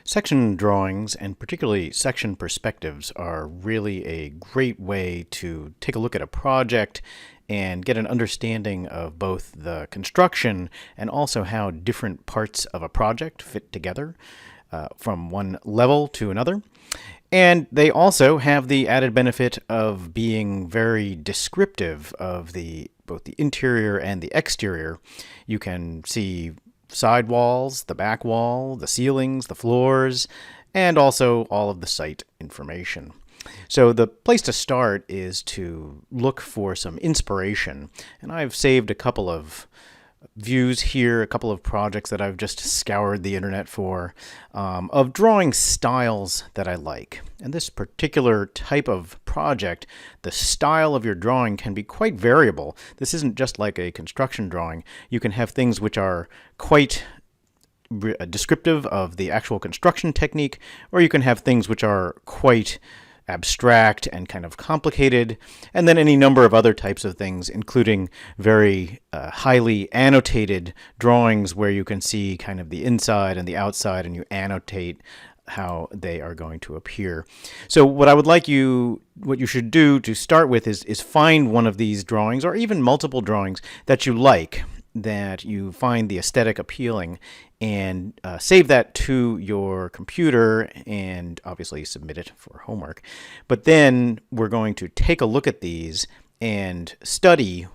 Section drawings, and particularly section perspectives, are really a great way to take a look at a project and get an understanding of both the construction and also how different parts of a project fit together from one level to another. And they also have the added benefit of being very descriptive of both the interior and the exterior. You can see side walls, the back wall, the ceilings, the floors, and also all of the site information. So the place to start is to look for some inspiration. And I've saved a couple of views here, a couple of projects that I've just scoured the internet for, of drawing styles that I like. And this particular type of project, the style of your drawing can be quite variable. This isn't just like a construction drawing. You can have things which are quite descriptive of the actual construction technique, or you can have things which are quite abstract and kind of complicated, and then any number of other types of things, including very highly annotated drawings where you can see kind of the inside and the outside, and you annotate how they are going to appear. So what you should do to start with is find one of these drawings, or even multiple drawings that you like, that you find the aesthetic appealing, and save that to your computer and obviously submit it for homework. But then we're going to take a look at these and study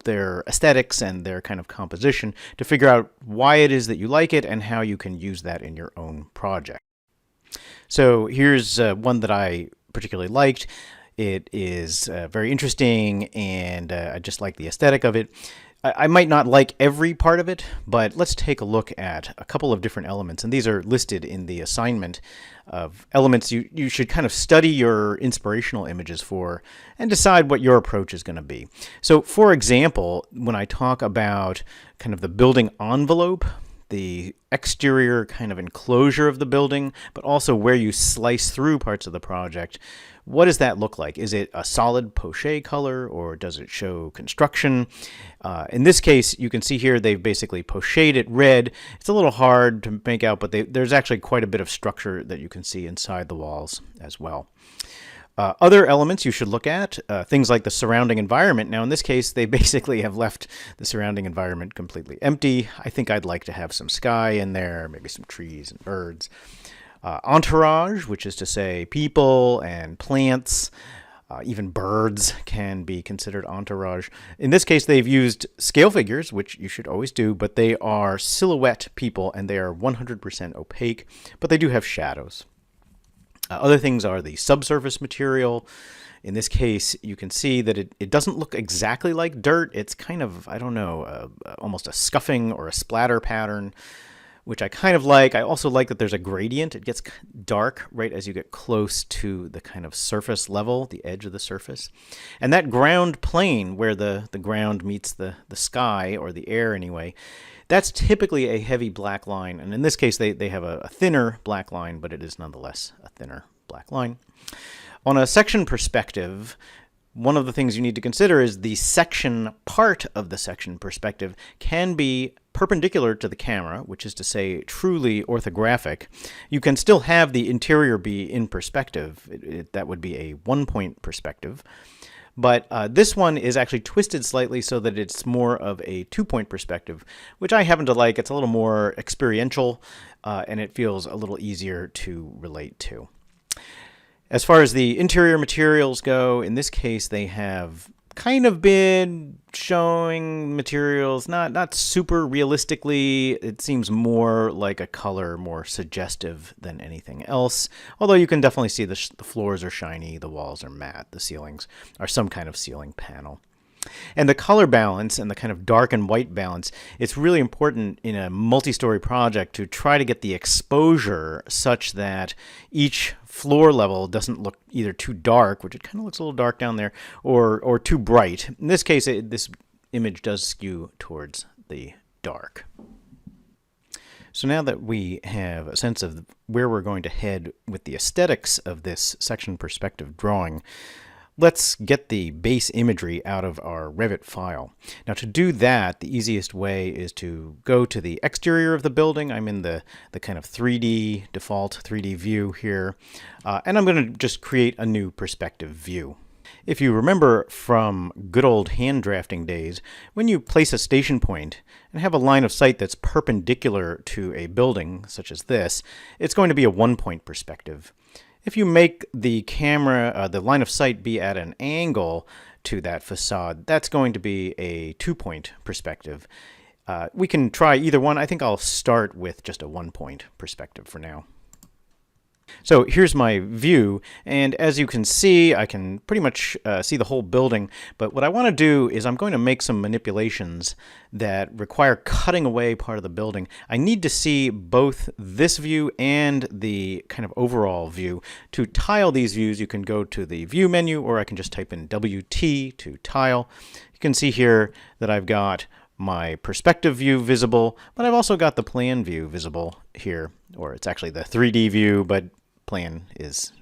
their aesthetics and their kind of composition to figure out why it is that you like it and how you can use that in your own project. So here's one that I particularly liked. It is very interesting, and I just like the aesthetic of it. I might not like every part of it, but let's take a look at a couple of different elements. And these are listed in the assignment of elements you should kind of study your inspirational images for and decide what your approach is going to be. So for example, when I talk about kind of the building envelope, the exterior kind of enclosure of the building, but also where you slice through parts of the project, what does that look like? Is it a solid poche color, or does it show construction? In this case, you can see here they've basically pocheed it red. It's a little hard to make out, but there's actually quite a bit of structure that you can see inside the walls as well. Other elements you should look at, things like the surrounding environment. Now, in this case, they basically have left the surrounding environment completely empty. I think I'd like to have some sky in there, maybe some trees and birds. Entourage, which is to say people and plants, even birds can be considered entourage. In this case, they've used scale figures, which you should always do, but they are silhouette people, and they are 100% opaque, but they do have shadows. Other things are the subsurface material. In this case, you can see that it doesn't look exactly like dirt. It's kind of, I don't know, almost a scuffing or a splatter pattern, which I kind of like. I also like that there's a gradient. It gets dark right as you get close to the kind of surface level, the edge of the surface. And that ground plane where the ground meets the sky, or the air anyway, that's typically a heavy black line. And in this case, they have a thinner black line, but it is nonetheless a thinner black line. On a section perspective, one of the things you need to consider is the section part of the section perspective can be perpendicular to the camera, which is to say truly orthographic. You can still have the interior be in perspective. That would be a one-point perspective. But this one is actually twisted slightly so that it's more of a two-point perspective, which I happen to like. It's a little more experiential, and it feels a little easier to relate to. As far as the interior materials go, in this case, they have kind of been showing materials not super realistically. It seems more like a color, more suggestive than anything else. Although you can definitely see the floors are shiny, the walls are matte, the ceilings are some kind of ceiling panel. And the color balance and the kind of dark and white balance, it's really important in a multi-story project to try to get the exposure such that each floor level doesn't look either too dark, which it kind of looks a little dark down there, or too bright. In this case, this image does skew towards the dark. So now that we have a sense of where we're going to head with the aesthetics of this section perspective drawing, let's get the base imagery out of our Revit file. Now to do that, the easiest way is to go to the exterior of the building. I'm in the kind of 3D, default 3D view here, and I'm going to just create a new perspective view. If you remember from good old hand drafting days, when you place a station point and have a line of sight that's perpendicular to a building, such as this, it's going to be a one-point perspective. If you make the camera, the line of sight be at an angle to that facade, that's going to be a two-point perspective. We can try either one. I think I'll start with just a one-point perspective for now. So here's my view, and as you can see, I can pretty much see the whole building, but what I want to do is I'm going to make some manipulations that require cutting away part of the building. I need to see both this view and the kind of overall view. To tile these views, you can go to the View menu, or I can just type in WT to tile. You can see here that I've got my perspective view visible, but I've also got the plan view visible here, or it's actually the 3D view, but plan is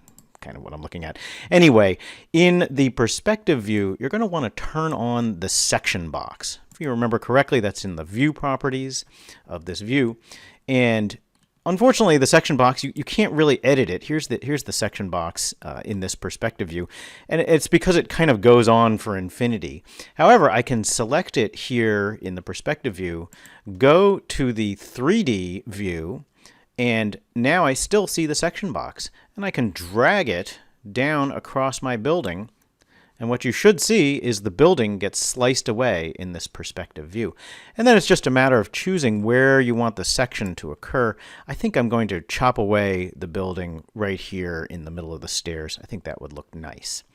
kind of what I'm looking at. Anyway, in the perspective view, you're going to want to turn on the section box. If you remember correctly, that's in the view properties of this view. And unfortunately, the section box, you can't really edit it. Here's the section box in this perspective view. And it's because it kind of goes on for infinity. However, I can select it here in the perspective view, go to the 3D view, and now I still see the section box. And I can drag it down across my building. And what you should see is the building gets sliced away in this perspective view. And then it's just a matter of choosing where you want the section to occur. I think I'm going to chop away the building right here in the middle of the stairs. I think that would look nice.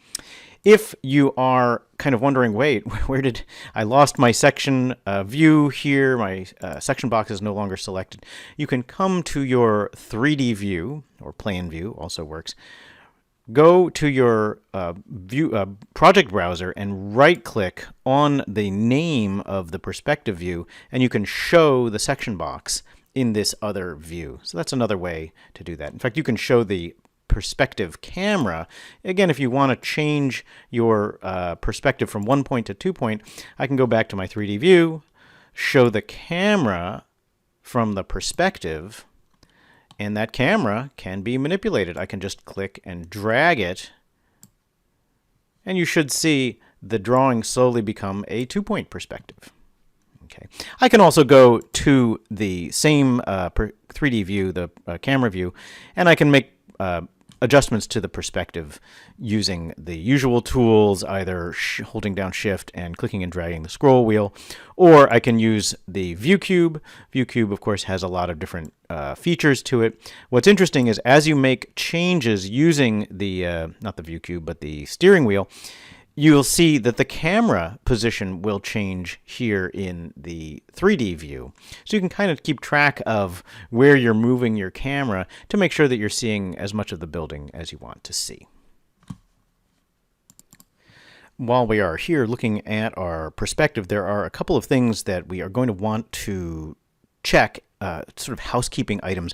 If you are kind of wondering, wait, where did I lost my section view here? My section box is no longer selected. You can come to your 3D view, or plan view, also works. Go to your project browser and right-click on the name of the perspective view, and you can show the section box in this other view. So that's another way to do that. In fact, you can show the perspective camera. Again, if you want to change your perspective from 1 point to 2 point, I can go back to my 3D view, show the camera from the perspective, and that camera can be manipulated. I can just click and drag it, and you should see the drawing slowly become a 2-point perspective. Okay. I can also go to the same 3D view, the camera view, and I can make adjustments to the perspective using the usual tools, either holding down Shift and clicking and dragging the scroll wheel, or I can use the View Cube. View Cube, of course, has a lot of different features to it. What's interesting is as you make changes using the, not the View Cube, but the steering wheel, you'll see that the camera position will change here in the 3D view. So you can kind of keep track of where you're moving your camera to make sure that you're seeing as much of the building as you want to see. While we are here looking at our perspective, there are a couple of things that we are going to want to check, sort of housekeeping items.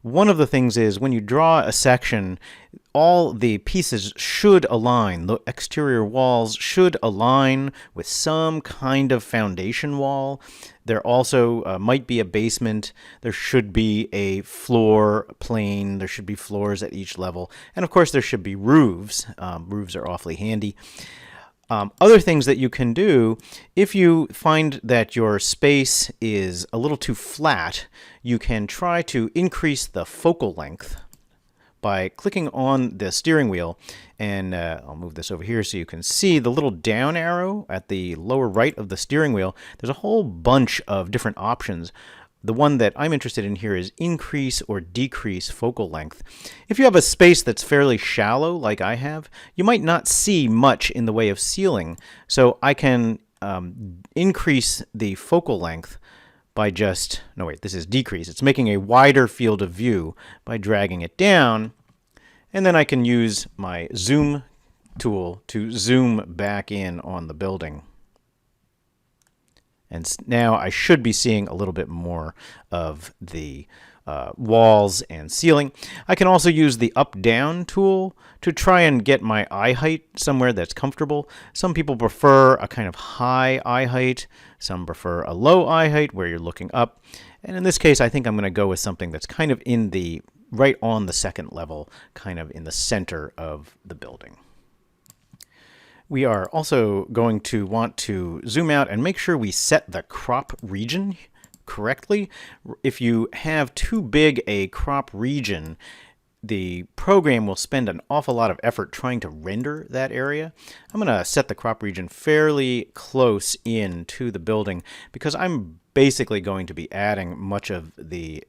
One of the things is when you draw a section, all the pieces should align. The exterior walls should align with some kind of foundation wall. There also might be a basement. There should be a floor plane. There should be floors at each level. And of course, there should be roofs. Roofs are awfully handy. Other things that you can do, if you find that your space is a little too flat, you can try to increase the focal length by clicking on the steering wheel. And I'll move this over here so you can see the little down arrow at the lower right of the steering wheel. There's a whole bunch of different options. The one that I'm interested in here is increase or decrease focal length. If you have a space that's fairly shallow, like I have, you might not see much in the way of ceiling. So I can increase the focal length by just, no wait, this is decrease. It's making a wider field of view by dragging it down. And then I can use my zoom tool to zoom back in on the building. And now I should be seeing a little bit more of the walls and ceiling. I can also use the up-down tool to try and get my eye height somewhere that's comfortable. Some people prefer a kind of high eye height. Some prefer a low eye height where you're looking up. And in this case, I think I'm going to go with something that's kind of in the right on the second level, kind of in the center of the building. We are also going to want to zoom out and make sure we set the crop region correctly. If you have too big a crop region, the program will spend an awful lot of effort trying to render that area. I'm going to set the crop region fairly close in to the building because I'm basically going to be adding much of the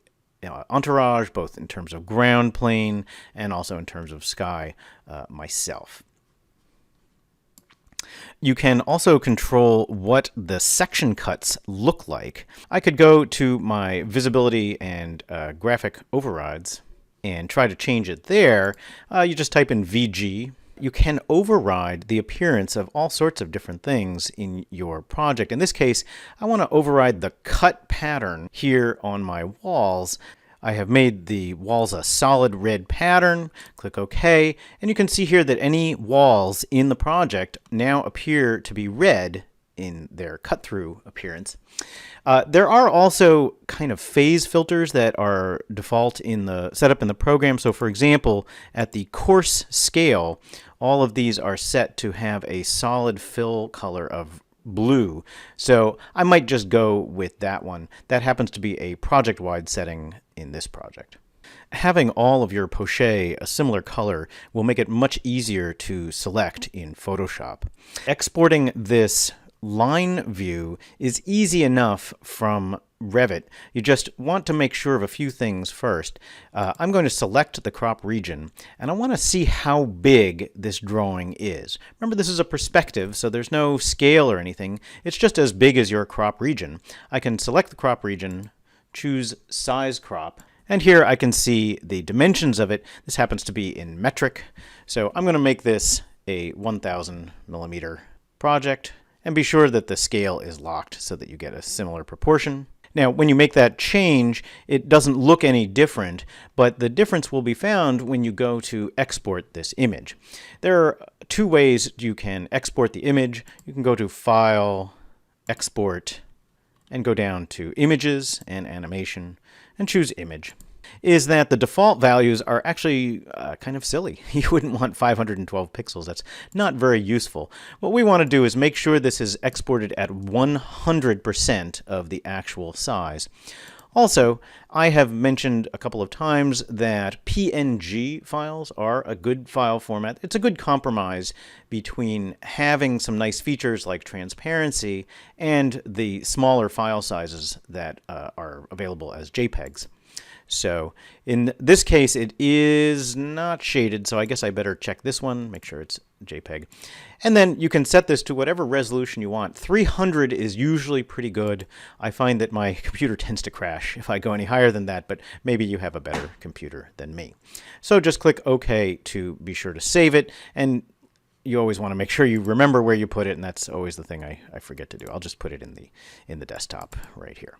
entourage, both in terms of ground plane and also in terms of sky myself. You can also control what the section cuts look like. I could go to my visibility and graphic overrides and try to change it there. You just type in VG. You can override the appearance of all sorts of different things in your project. In this case, I want to override the cut pattern here on my walls. I have made the walls a solid red pattern. Click OK, and you can see here that any walls in the project now appear to be red in their cut-through appearance. There are also kind of phase filters that are default in the setup in the program. So for example, at the coarse scale, all of these are set to have a solid fill color of blue. So I might just go with that one. That happens to be a project-wide setting in this project. Having all of your poche a similar color will make it much easier to select in Photoshop. Exporting this line view is easy enough from Revit. You just want to make sure of a few things first. I'm going to select the crop region, and I want to see how big this drawing is. Remember, this is a perspective, so there's no scale or anything. It's just as big as your crop region. I can select the crop region, choose size crop, and here I can see the dimensions of it. This happens to be in metric, so I'm going to make this a 1000 millimeter project, and be sure that the scale is locked so that you get a similar proportion. Now, when you make that change, it doesn't look any different, but the difference will be found when you go to export this image. There are two ways you can export the image. You can go to File, Export, and go down to Images and Animation, and choose Image. Is that the default values are actually kind of silly. You wouldn't want 512 pixels. That's not very useful. What we want to do is make sure this is exported at 100% of the actual size. Also, I have mentioned a couple of times that PNG files are a good file format. It's a good compromise between having some nice features like transparency and the smaller file sizes that are available as JPEGs. So in this case, it is not shaded, so I guess I better check this one, make sure it's JPEG. And then you can set this to whatever resolution you want. 300 is usually pretty good. I find that my computer tends to crash if I go any higher than that, but maybe you have a better computer than me. So just click OK to be sure to save it, and you always want to make sure you remember where you put it, and that's always the thing I forget to do. I'll just put it in the desktop right here.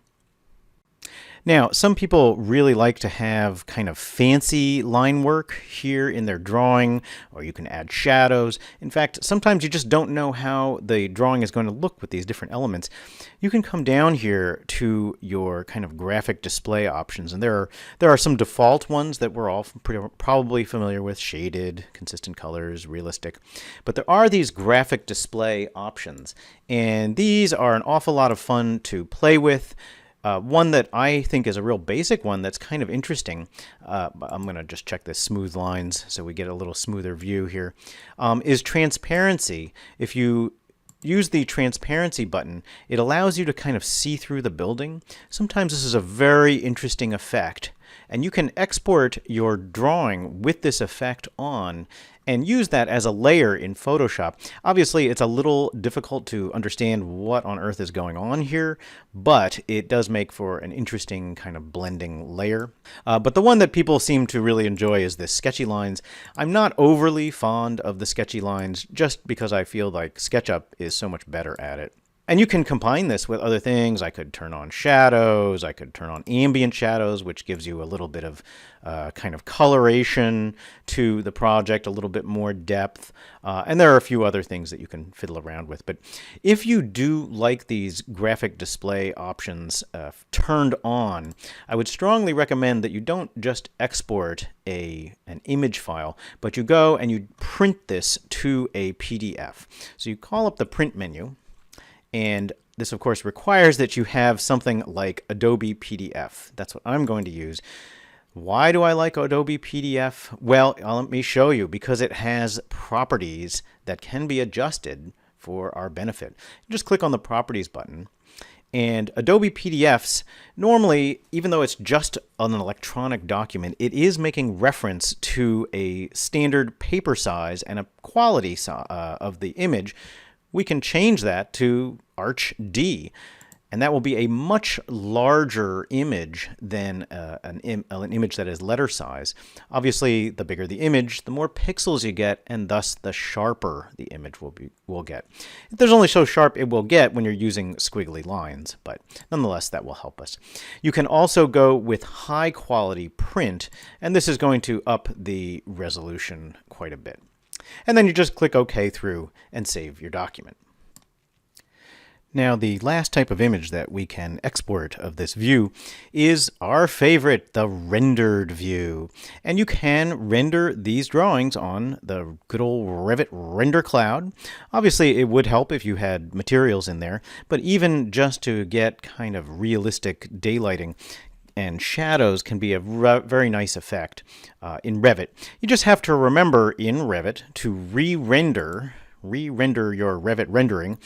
Now, some people really like to have kind of fancy line work here in their drawing, or you can add shadows. In fact, sometimes you just don't know how the drawing is going to look with these different elements. You can come down here to your kind of graphic display options, and there are some default ones that we're all probably familiar with: shaded, consistent colors, realistic. But there are these graphic display options, and these are an awful lot of fun to play with. One that I think is a real basic one that's kind of interesting, I'm going to just check the smooth lines so we get a little smoother view here, is transparency. If you use the transparency button, it allows you to kind of see through the building. Sometimes this is a very interesting effect, and you can export your drawing with this effect on and use that as a layer in Photoshop. Obviously, it's a little difficult to understand what on earth is going on here, but it does make for an interesting kind of blending layer. But the one that people seem to really enjoy is the sketchy lines. I'm not overly fond of the sketchy lines just because I feel like SketchUp is so much better at it. And you can combine this with other things. I could turn on shadows. I could turn on ambient shadows, which gives you a little bit of kind of coloration to the project, a little bit more depth. And there are a few other things that you can fiddle around with. But if you do like these graphic display options turned on, I would strongly recommend that you don't just export an image file, but you go and you print this to a PDF. So you call up the print menu. And this, of course, requires that you have something like Adobe PDF. That's what I'm going to use. Why do I like Adobe PDF? Well, let me show you. Because it has properties that can be adjusted for our benefit. Just click on the Properties button. And Adobe PDFs, normally, even though it's just an electronic document, it is making reference to a standard paper size and a quality of the image. We can change that to Arch D, and that will be a much larger image than an image that is letter size. Obviously, the bigger the image, the more pixels you get, and thus the sharper the image will get. There's only so sharp it will get when you're using squiggly lines, but nonetheless, that will help us. You can also go with high quality print, and this is going to up the resolution quite a bit. And then you just click OK through and save your document. Now, the last type of image that we can export of this view is our favorite, the rendered view. And you can render these drawings on the good old Revit render cloud. Obviously, it would help if you had materials in there, but even just to get kind of realistic daylighting and shadows can be a very nice effect in Revit. You just have to remember in Revit to re-render your Revit rendering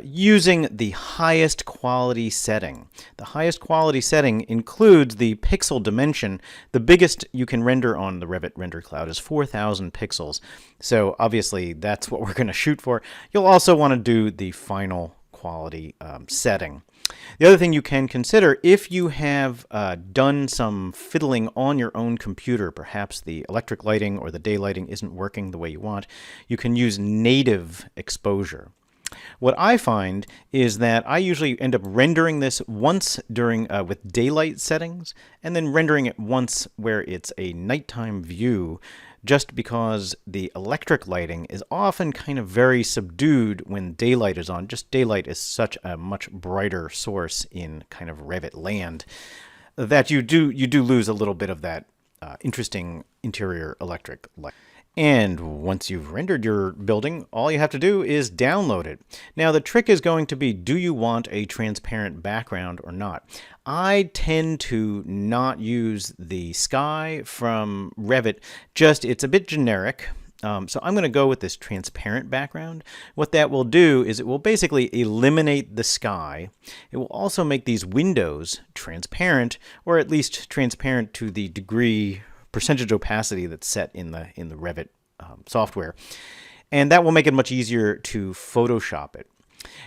using the highest quality setting. The highest quality setting includes the pixel dimension. The biggest you can render on the Revit render cloud is 4,000 pixels. So obviously that's what we're going to shoot for. You'll also want to do the final quality setting. The other thing you can consider, if you have done some fiddling on your own computer, perhaps the electric lighting or the day lighting isn't working the way you want, you can use native exposure. What I find is that I usually end up rendering this once during with daylight settings, and then rendering it once where it's a nighttime view, just because the electric lighting is often kind of very subdued when daylight is on. Just daylight is such a much brighter source in kind of Revit land that you do lose a little bit of that interesting interior electric light. And once you've rendered your building, all you have to do is download it. Now, the trick is going to be, do you want a transparent background or not? I tend to not use the sky from Revit. It's a bit generic. So I'm going to go with this transparent background. What that will do is it will basically eliminate the sky. It will also make these windows transparent, or at least transparent to the percentage opacity that's set in the Revit software. And that will make it much easier to Photoshop it.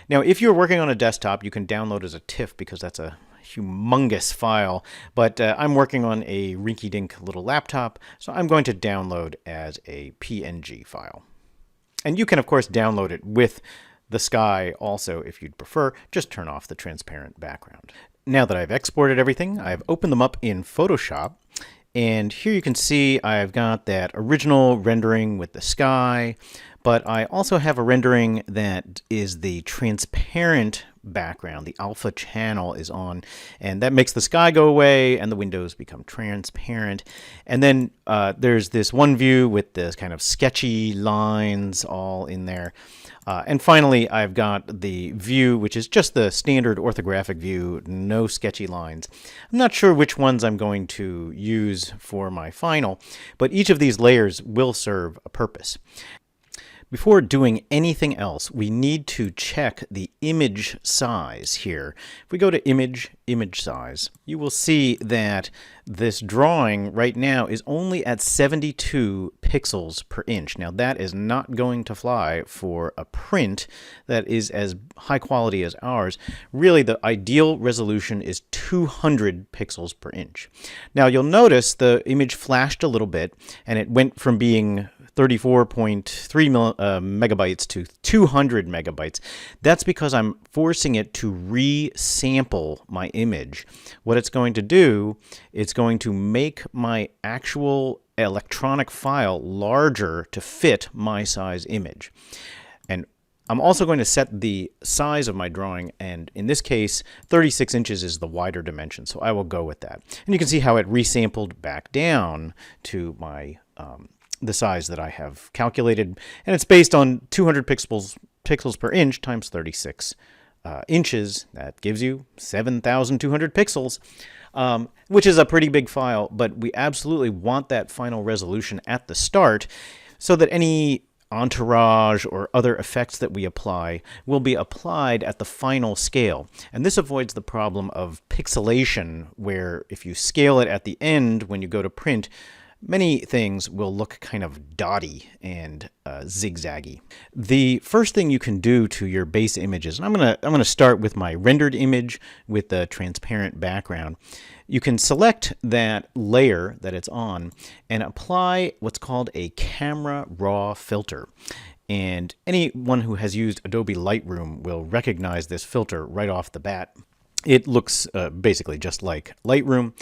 Now, if you're working on a desktop, you can download as a TIFF because that's a humongous file, but I'm working on a rinky-dink little laptop, so I'm going to download as a PNG file. And you can, of course, download it with the sky also if you'd prefer. Just turn off the transparent background. Now that I've exported everything, I've opened them up in Photoshop. And here you can see I've got that original rendering with the sky, but I also have a rendering that is the transparent background. The alpha channel is on, and that makes the sky go away and the windows become transparent. And then there's this one view with this kind of sketchy lines all in there. And finally, I've got the view, which is just the standard orthographic view, no sketchy lines. I'm not sure which ones I'm going to use for my final, but each of these layers will serve a purpose. Before doing anything else, we need to check the image size here. If we go to image size, you will see that this drawing right now is only at 72 pixels per inch. Now, that is not going to fly for a print that is as high quality as ours. Really, the ideal resolution is 200 pixels per inch. Now, you'll notice the image flashed a little bit, and it went from being 34.3 megabytes to 200 megabytes. That's because I'm forcing it to resample my image. What it's going to do, it's going to make my actual electronic file larger to fit my size image. And I'm also going to set the size of my drawing, and in this case, 36 inches is the wider dimension, so I will go with that. And you can see how it resampled back down to my the size that I have calculated, and it's based on 200 pixels per inch times 36 inches. That gives you 7,200 pixels, which is a pretty big file, but we absolutely want that final resolution at the start so that any entourage or other effects that we apply will be applied at the final scale. And this avoids the problem of pixelation, where if you scale it at the end when you go to print, many things will look kind of dotty and zigzaggy. The first thing you can do to your base images, and I'm gonna start with my rendered image with the transparent background. You can select that layer that it's on and apply what's called a camera raw filter. And anyone who has used Adobe Lightroom will recognize this filter right off the bat. It looks basically just like Lightroom.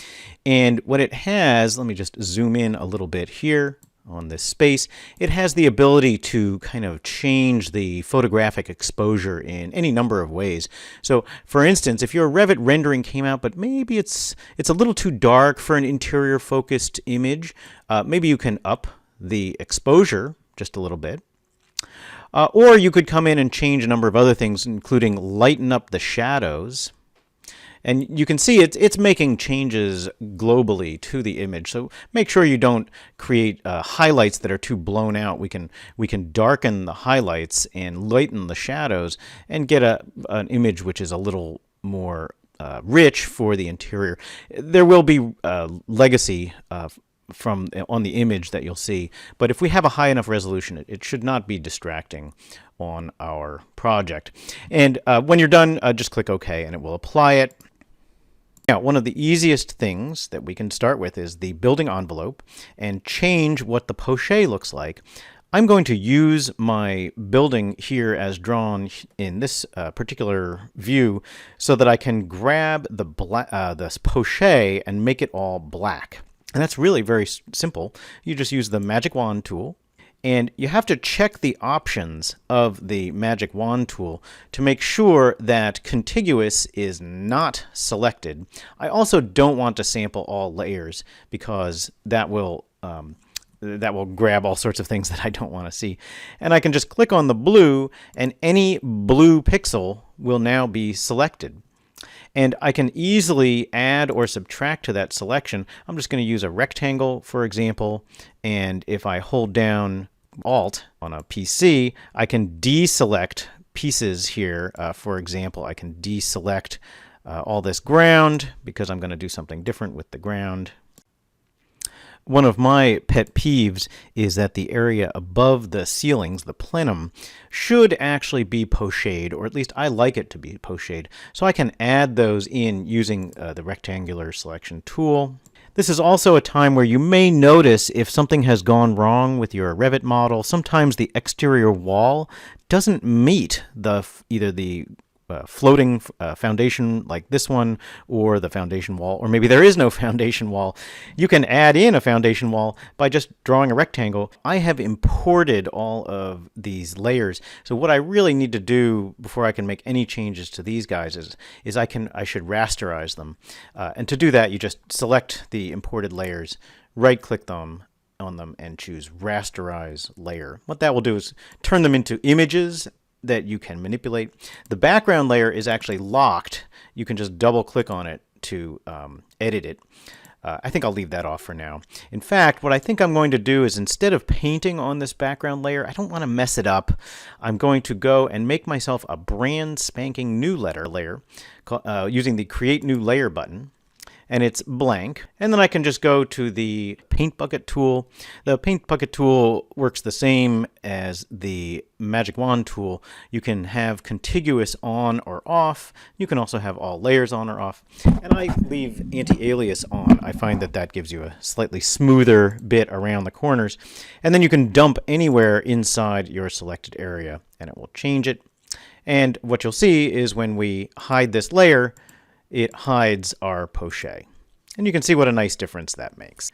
And what it has, let me just zoom in a little bit here on this space. It has the ability to kind of change the photographic exposure in any number of ways. So for instance, if your Revit rendering came out, but maybe it's a little too dark for an interior focused image, maybe you can up the exposure just a little bit. Or you could come in and change a number of other things, including lighten up the shadows. And you can see it's making changes globally to the image. So make sure you don't create highlights that are too blown out. We can darken the highlights and lighten the shadows and get an image which is a little more rich for the interior. There will be legacy on the image that you'll see, but if we have a high enough resolution, it should not be distracting on our project. And when you're done, just click OK and it will apply it. Now, one of the easiest things that we can start with is the building envelope and change what the poche looks like. I'm going to use my building here as drawn in this particular view so that I can grab the poche and make it all black. And that's really very simple. You just use the magic wand tool, and you have to check the options of the magic wand tool to make sure that contiguous is not selected. I also don't want to sample all layers because that will grab all sorts of things that I don't want to see. And I can just click on the blue, and any blue pixel will now be selected. And I can easily add or subtract to that selection. I'm just going to use a rectangle, for example, and if I hold down Alt on a PC, I can deselect pieces here. For example, I can deselect all this ground because I'm going to do something different with the ground. One of my pet peeves is that the area above the ceilings, the plenum, should actually be poche'd, or at least I like it to be poche'd. So I can add those in using the rectangular selection tool. This is also a time where you may notice if something has gone wrong with your Revit model. Sometimes the exterior wall doesn't meet either the floating foundation like this one, or the foundation wall, or maybe there is no foundation wall. You can add in a foundation wall by just drawing a rectangle. I have imported all of these layers, so what I really need to do before I can make any changes to these guys is I should rasterize them. And to do that, you just select the imported layers, right-click on them, and choose Rasterize Layer. What that will do is turn them into images that you can manipulate. The background layer is actually locked. You can just double click on it to edit it. I think I'll leave that off for now. In fact, what I think I'm going to do is, instead of painting on this background layer, I don't want to mess it up. I'm going to go and make myself a brand spanking new layer using the Create New Layer button. and it's blank. And then I can just go to the paint bucket tool. The paint bucket tool works the same as the magic wand tool. You can have contiguous on or off. You can also have all layers on or off. And I leave anti-alias on. I find that that gives you a slightly smoother bit around the corners. And then you can dump anywhere inside your selected area and it will change it. And what you'll see is when we hide this layer, it hides our poche. And you can see what a nice difference that makes.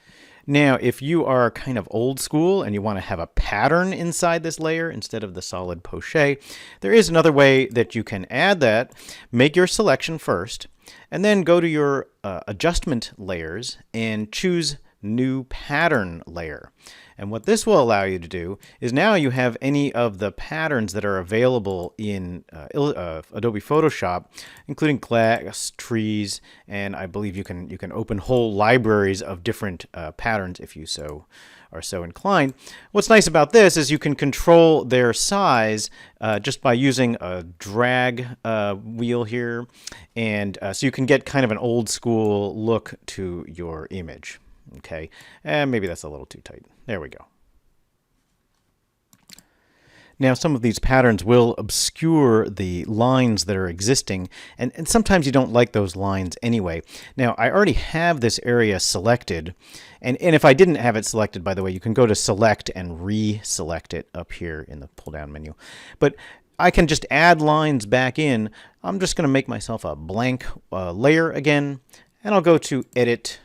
Now, if you are kind of old school and you want to have a pattern inside this layer instead of the solid poche, there is another way that you can add that. Make your selection first, and then go to your adjustment layers and choose New Pattern Layer. And what this will allow you to do is now you have any of the patterns that are available in Adobe Photoshop, including glass, trees, and I believe you can open whole libraries of different patterns if you are so inclined. What's nice about this is you can control their size just by using a drag wheel here, and so you can get kind of an old school look to your image. Okay, and maybe that's a little too tight. There we go. Now, some of these patterns will obscure the lines that are existing, and sometimes you don't like those lines anyway. Now, I already have this area selected, and if I didn't have it selected, by the way, you can go to Select and reselect it up here in the pull-down menu. But I can just add lines back in. I'm just going to make myself a blank layer again, and I'll go to Edit,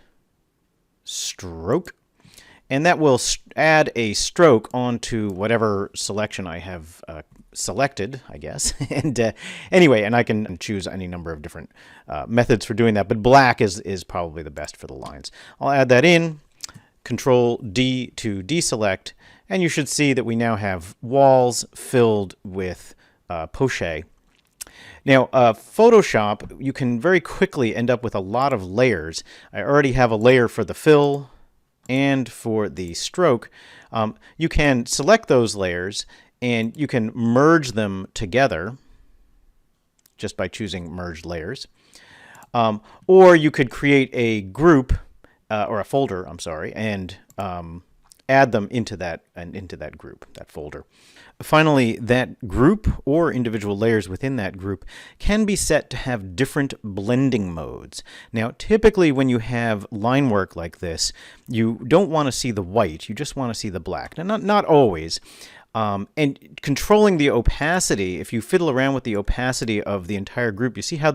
Stroke, and that will add a stroke onto whatever selection I have selected, I guess. And anyway, and I can choose any number of different methods for doing that, but black is probably the best for the lines. I'll add that in, Control D to deselect, and you should see that we now have walls filled with poche. Now, Photoshop, you can very quickly end up with a lot of layers. I already have a layer for the fill and for the stroke. You can select those layers and you can merge them together just by choosing Merge Layers. Or you could create a group or a folder, I'm sorry, and add them into that group, that folder. Finally, that group or individual layers within that group can be set to have different blending modes. Now, typically when you have line work like this, you don't want to see the white, you just want to see the black. Now, not always. And controlling the opacity, if you fiddle around with the opacity of the entire group, you see how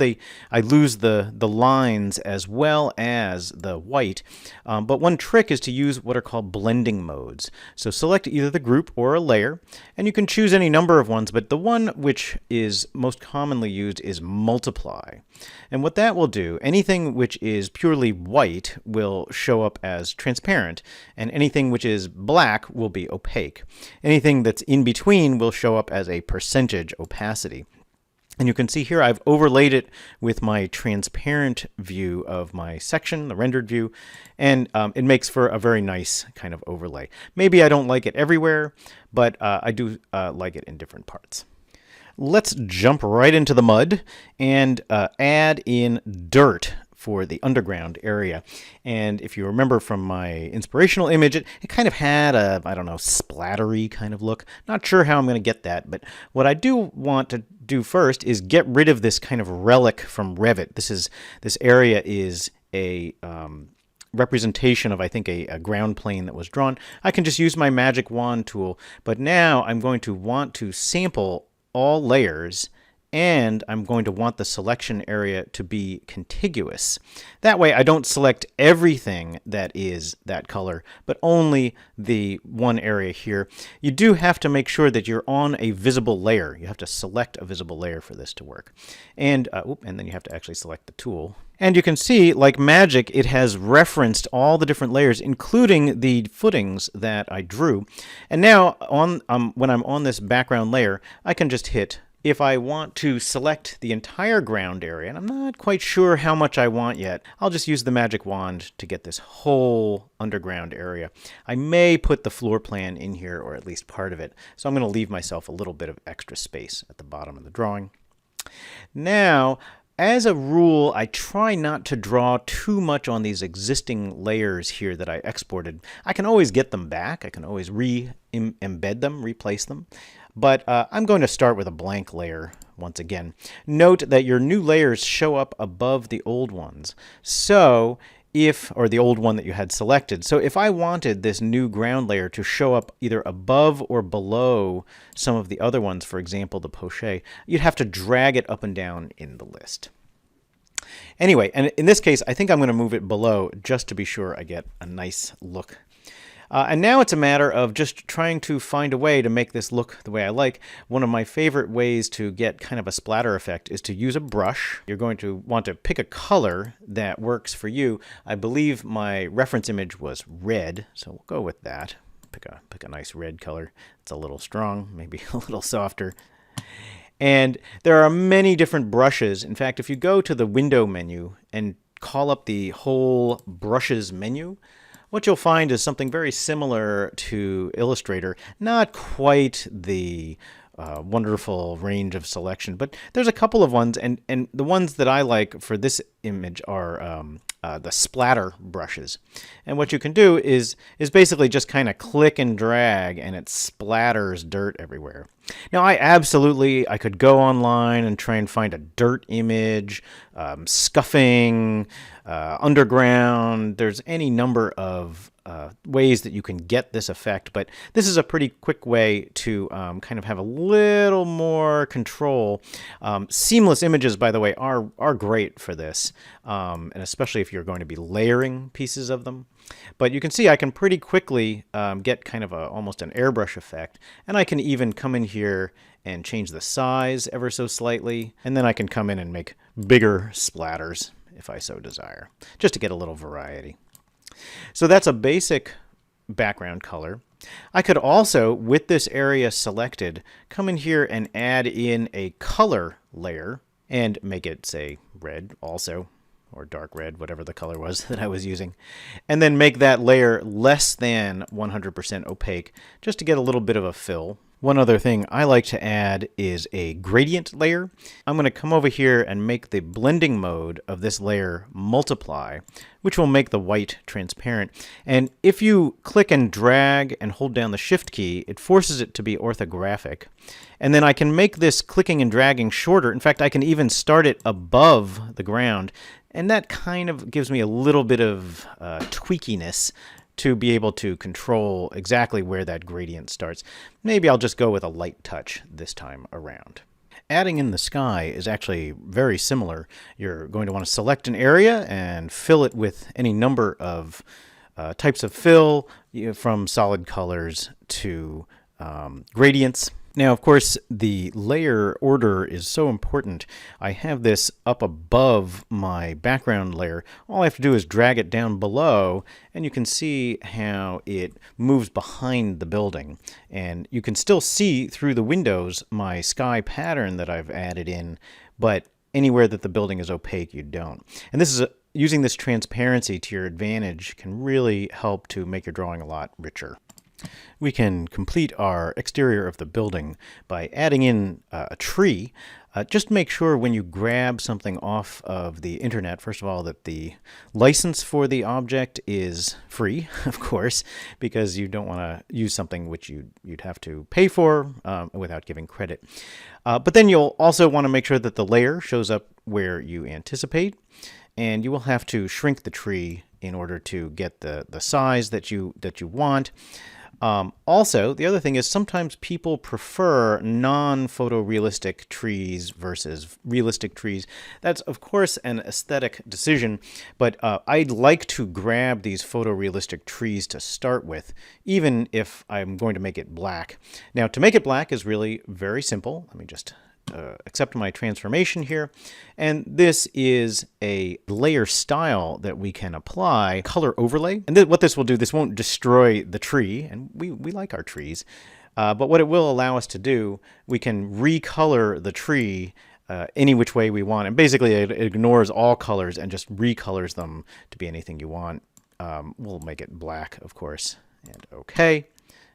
I lose the lines as well as the white. But one trick is to use what are called blending modes. So select either the group or a layer, and you can choose any number of ones, but the one which is most commonly used is multiply. And what that will do, anything which is purely white will show up as transparent, and anything which is black will be opaque. Anything that's in between will show up as a percentage opacity. And you can see here I've overlaid it with my transparent view of my section, the rendered view, and it makes for a very nice kind of overlay. Maybe I don't like it everywhere, but I do like it in different parts. Let's jump right into the mud and add in dirt for the underground area. And if you remember from my inspirational image, it kind of had a, I don't know, splattery kind of look. Not sure how I'm going to get that, but what I do want to do first is get rid of this kind of relic from Revit. This area is a representation of, I think, a ground plane that was drawn. I can just use my magic wand tool, but now I'm going to want to sample all layers, and I'm going to want the selection area to be contiguous. That way I don't select everything that is that color, but only the one area here. You do have to make sure that you're on a visible layer. You have to select a visible layer for this to work. And then you have to actually select the tool. And you can see, like magic, it has referenced all the different layers, including the footings that I drew. And now, when I'm on this background layer, I can just hit. If I want to select the entire ground area, and I'm not quite sure how much I want yet, I'll just use the magic wand to get this whole underground area. I may put the floor plan in here, or at least part of it, so I'm going to leave myself a little bit of extra space at the bottom of the drawing. Now, As a rule, I try not to draw too much on these existing layers here that I exported. I can always get them back. I can always embed them, replace them. But I'm going to start with a blank layer once again. Note that your new layers show up above the old ones. So or the old one that you had selected. So if I wanted this new ground layer to show up either above or below some of the other ones, for example, the poche, you'd have to drag it up and down in the list. Anyway, and in this case, I think I'm going to move it below just to be sure I get a nice look. And now it's a matter of just trying to find a way to make this look the way I like. One of my favorite ways to get kind of a splatter effect is to use a brush. You're going to want to pick a color that works for you. I believe my reference image was red, so we'll go with that. Pick a nice red color. It's a little strong, maybe a little softer. And there are many different brushes. In fact, if you go to the window menu and call up the whole brushes menu, what you'll find is something very similar to Illustrator. Not quite the wonderful range of selection, but there's a couple of ones, and the ones that I like for this image are the splatter brushes. And what you can do is basically just kind of click and drag, and it splatters dirt everywhere. Now, I could go online and try and find a dirt image, scuffing, underground. There's any number of ways that you can get this effect, but this is a pretty quick way to kind of have a little more control. Seamless images, by the way, are great for this, and especially if you're going to be layering pieces of them. But you can see I can pretty quickly get kind of almost an airbrush effect, and I can even come in here and change the size ever so slightly, and then I can come in and make bigger splatters if I so desire, just to get a little variety. So that's a basic background color. I could also, with this area selected, come in here and add in a color layer and make it, say, red also, or dark red, whatever the color was that I was using, and then make that layer less than 100% opaque, just to get a little bit of a fill. One other thing I like to add is a gradient layer. I'm going to come over here and make the blending mode of this layer multiply, which will make the white transparent. And if you click and drag and hold down the Shift key, it forces it to be orthographic. And then I can make this clicking and dragging shorter. In fact, I can even start it above the ground. And that kind of gives me a little bit of tweakiness to be able to control exactly where that gradient starts. Maybe I'll just go with a light touch this time around. Adding in the sky is actually very similar. You're going to want to select an area and fill it with any number of types of fill, from solid colors to gradients. Now, of course, the layer order is so important. I have this up above my background layer. All I have to do is drag it down below, and you can see how it moves behind the building. And you can still see through the windows my sky pattern that I've added in, but anywhere that the building is opaque, you don't. And this is using this transparency to your advantage can really help to make your drawing a lot richer. We can complete our exterior of the building by adding in a tree. Just make sure when you grab something off of the internet, first of all, that the license for the object is free, of course, because you don't want to use something which you'd have to pay for without giving credit. But then you'll also want to make sure that the layer shows up where you anticipate, and you will have to shrink the tree in order to get the size that you want. Also, the other thing is sometimes people prefer non-photorealistic trees versus realistic trees. That's, of course, an aesthetic decision, but I'd like to grab these photorealistic trees to start with, even if I'm going to make it black. Now, to make it black is really very simple. Let me just accept my transformation here, and this is a layer style that we can apply, color overlay. And what this will do, this won't destroy the tree, and we like our trees, but what it will allow us to do, we can recolor the tree any which way we want, and basically it ignores all colors and just recolors them to be anything you want. We'll make it black, of course, and okay,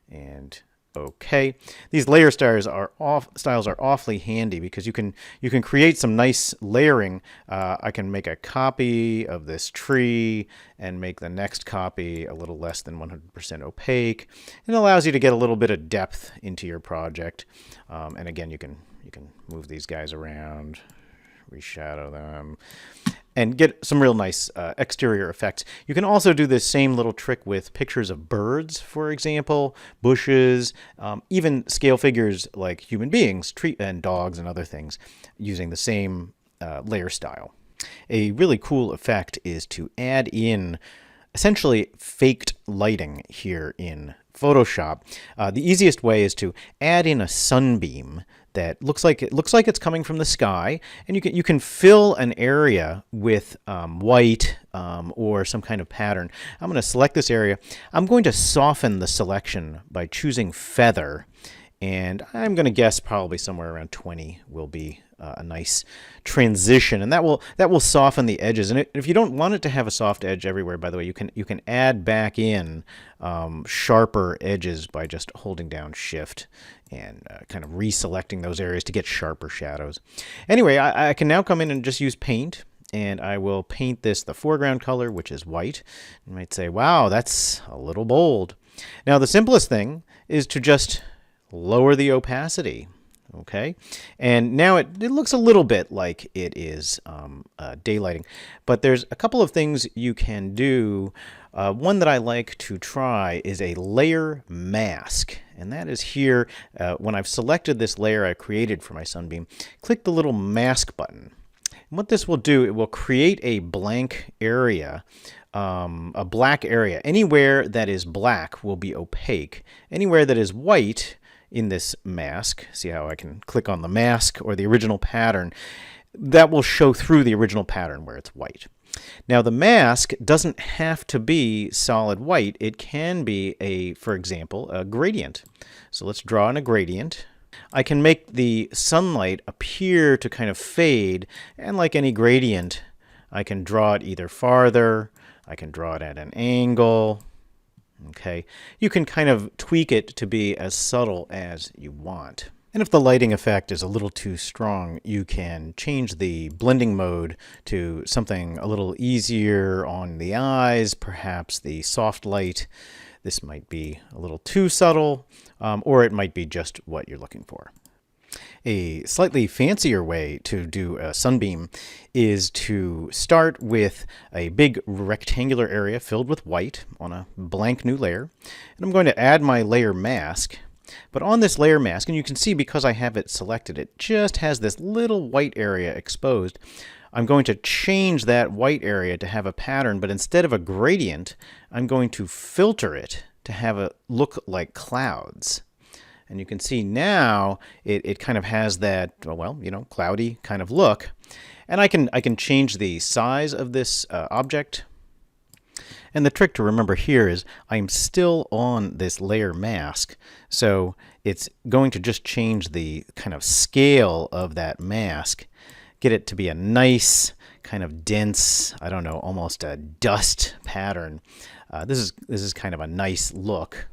and OK. These layer styles are awfully handy because you can create some nice layering. I can make a copy of this tree and make the next copy a little less than 100% opaque. It allows you to get a little bit of depth into your project. And again, you can move these guys around, reshadow them, and get some real nice exterior effects. You can also do this same little trick with pictures of birds, for example, bushes, even scale figures like human beings, and dogs and other things, using the same layer style. A really cool effect is to add in essentially faked lighting here in Photoshop. The easiest way is to add in a sunbeam that looks like it's coming from the sky, and you can fill an area with white or some kind of pattern. I'm going to select this area. I'm going to soften the selection by choosing feather, and I'm going to guess probably somewhere around 20 will be a nice transition, and that will soften the edges. And if you don't want it to have a soft edge everywhere, by the way, you can add back in sharper edges by just holding down Shift and kind of reselecting those areas to get sharper shadows. Anyway, I can now come in and just use paint, and I will paint this the foreground color, which is white. You might say, wow, that's a little bold. Now, the simplest thing is to just lower the opacity. Okay, and now it looks a little bit like it is daylighting, but there's a couple of things you can do. One that I like to try is a layer mask, and that is here. When I've selected this layer I created for my sunbeam, click the little mask button. And what this will do, it will create a blank area, a black area. Anywhere that is black will be opaque. Anywhere that is white in this mask, see how I can click on the mask or the original pattern, that will show through the original pattern where it's white. Now, the mask doesn't have to be solid white. It can be, for example, a gradient. So let's draw in a gradient. I can make the sunlight appear to kind of fade, and like any gradient, I can draw it either farther, I can draw it at an angle. Okay, you can kind of tweak it to be as subtle as you want. And if the lighting effect is a little too strong, you can change the blending mode to something a little easier on the eyes, perhaps the soft light. This might be a little too subtle, or it might be just what you're looking for. A slightly fancier way to do a sunbeam is to start with a big rectangular area filled with white on a blank new layer. And I'm going to add my layer mask. But on this layer mask, and you can see because I have it selected, it just has this little white area exposed. I'm going to change that white area to have a pattern, but instead of a gradient, I'm going to filter it to have it look like clouds. And you can see now it kind of has that, well, cloudy kind of look. And I can change the size of this object. And the trick to remember here is I'm still on this layer mask. So it's going to just change the kind of scale of that mask, get it to be a nice kind of dense, I don't know, almost a dust pattern. This is kind of a nice look.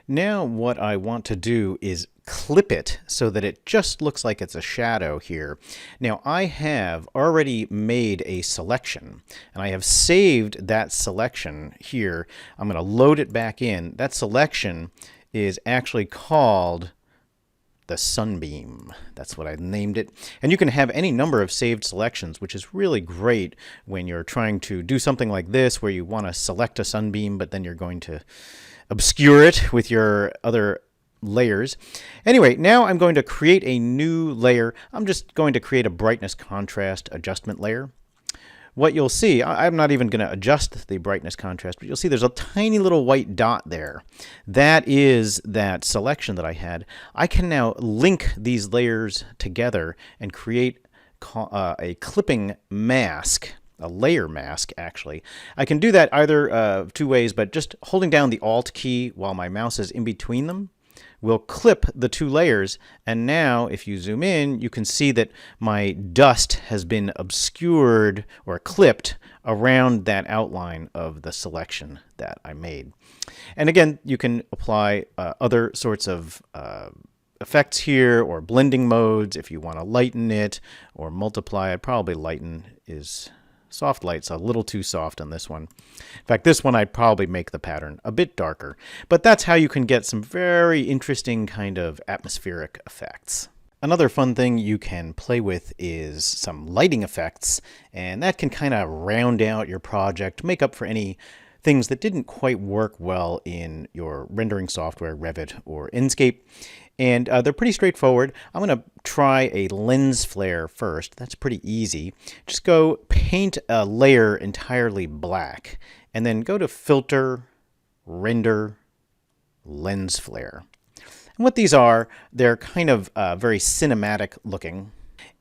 Now what I want to do is clip it so that it just looks like it's a shadow here. Now I have already made a selection, and I have saved that selection here. I'm going to load it back in. That selection is actually called the sunbeam. That's what I named it. And you can have any number of saved selections, which is really great when you're trying to do something like this where you want to select a sunbeam, but then you're going to obscure it with your other layers. Anyway, now I'm going to create a new layer. I'm just going to create a brightness contrast adjustment layer. What you'll see, I'm not even going to adjust the brightness contrast, but you'll see there's a tiny little white dot there. That is that selection that I had. I can now link these layers together and create a clipping mask. A layer mask, actually. I can do that either two ways, but just holding down the Alt key while my mouse is in between them will clip the two layers, and now if you zoom in, you can see that my dust has been obscured or clipped around that outline of the selection that I made. And again, you can apply other sorts of effects here, or blending modes if you want to lighten it or multiply it. Probably lighten is soft light's a little too soft on this one. In fact, this one I'd probably make the pattern a bit darker. But that's how you can get some very interesting kind of atmospheric effects. Another fun thing you can play with is some lighting effects, and that can kind of round out your project, make up for any things that didn't quite work well in your rendering software, Revit or Inkscape. And they're pretty straightforward. I'm going to try a lens flare first. That's pretty easy. Just go paint a layer entirely black, and then go to Filter, Render, Lens Flare. And what these are, they're kind of very cinematic looking.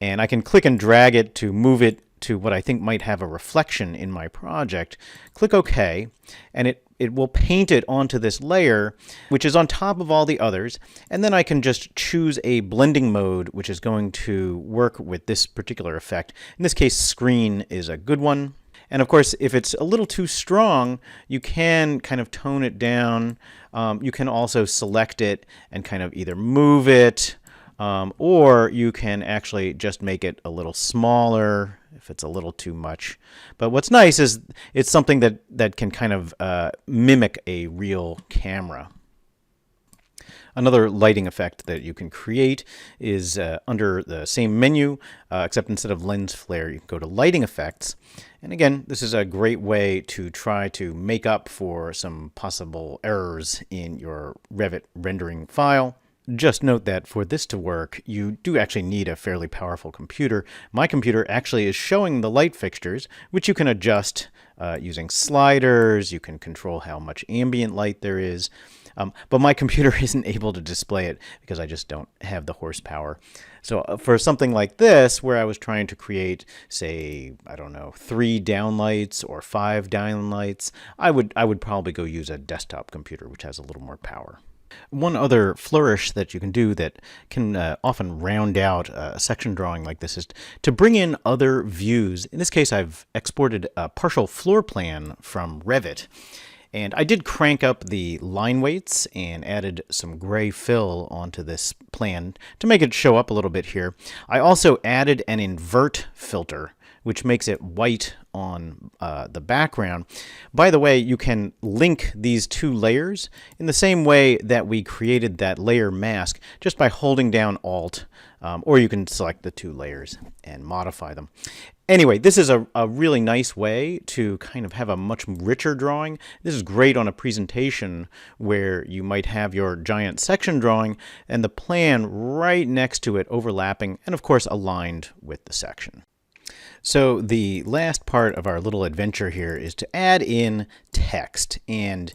And I can click and drag it to move it to what I think might have a reflection in my project. Click OK, and it will paint it onto this layer, which is on top of all the others. And then I can just choose a blending mode, which is going to work with this particular effect. In this case, screen is a good one. And of course, if it's a little too strong, you can kind of tone it down. You can also select it and kind of either move it, or you can actually just make it a little smaller if it's a little too much. But what's nice is it's something that can kind of mimic a real camera. Another lighting effect that you can create is under the same menu, except instead of lens flare, you can go to lighting effects. And again, this is a great way to try to make up for some possible errors in your Revit rendering file. Just note that for this to work, you do actually need a fairly powerful computer. My computer actually is showing the light fixtures, which you can adjust using sliders. You can control how much ambient light there is. But my computer isn't able to display it because I just don't have the horsepower. So for something like this, where I was trying to create, say, I don't know, 3 downlights or 5 downlights, I would probably go use a desktop computer, which has a little more power. One other flourish that you can do that can often round out a section drawing like this is to bring in other views. In this case, I've exported a partial floor plan from Revit. And I did crank up the line weights and added some gray fill onto this plan to make it show up a little bit here. I also added an invert filter, which makes it white on the background. By the way, you can link these two layers in the same way that we created that layer mask, just by holding down Alt, or you can select the two layers and modify them. Anyway, this is a really nice way to kind of have a much richer drawing. This is great on a presentation where you might have your giant section drawing and the plan right next to it overlapping and, of course, aligned with the section. So the last part of our little adventure here is to add in text. And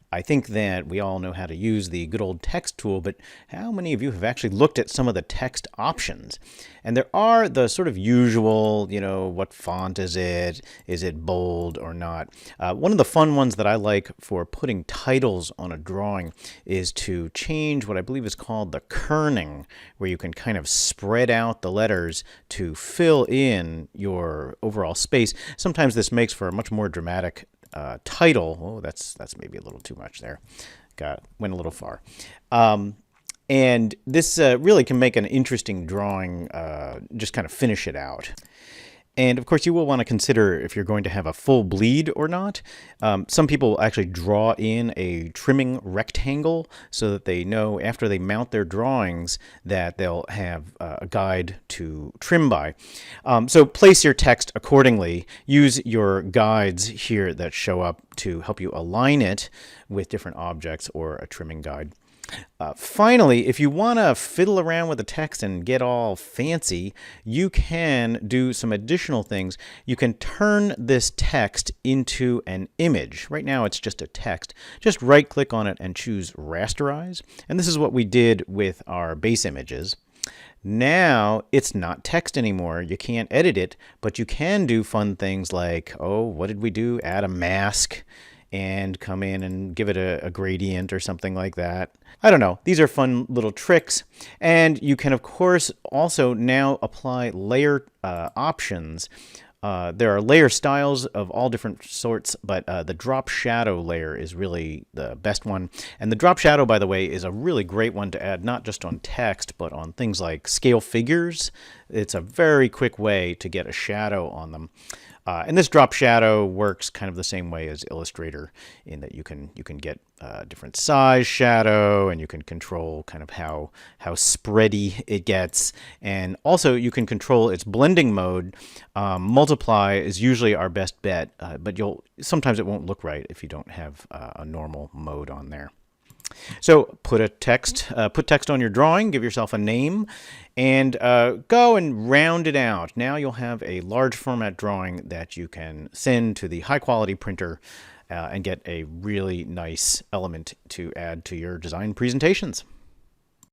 I think that we all know how to use the good old text tool, but how many of you have actually looked at some of the text options? And there are the sort of usual, you know, what font is it bold or not? One of the fun ones that I like for putting titles on a drawing is to change what I believe is called the kerning, where you can kind of spread out the letters to fill in your overall space. Sometimes this makes for a much more dramatic title. Oh, that's maybe a little too much there. Went a little far. And this really can make an interesting drawing, just kind of finish it out. And of course, you will want to consider if you're going to have a full bleed or not. Some people actually draw in a trimming rectangle so that they know after they mount their drawings that they'll have a guide to trim by. So place your text accordingly. Use your guides here that show up to help you align it with different objects or a trimming guide. Finally, if you want to fiddle around with the text and get all fancy, you can do some additional things. You can turn this text into an image. Right now it's just a text. Just right-click on it and choose Rasterize. And this is what we did with our base images. Now it's not text anymore. You can't edit it, but you can do fun things like, oh, what did we do? Add a mask. and come in and give it a gradient or something like that. I don't know. These are fun little tricks. And you can, of course, also now apply layer options. There are layer styles of all different sorts, but the drop shadow layer is really the best one. And the drop shadow, by the way, is a really great one to add not just on text, but on things like scale figures. It's a very quick way to get a shadow on them. And this drop shadow works kind of the same way as Illustrator in that you can get different size shadow, and you can control kind of how spready it gets, and also you can control its blending mode. Multiply is usually our best bet, but sometimes it won't look right if you don't have a normal mode on there. So put text on your drawing, give yourself a name, and go and round it out. Now you'll have a large format drawing that you can send to the high quality printer and get a really nice element to add to your design presentations.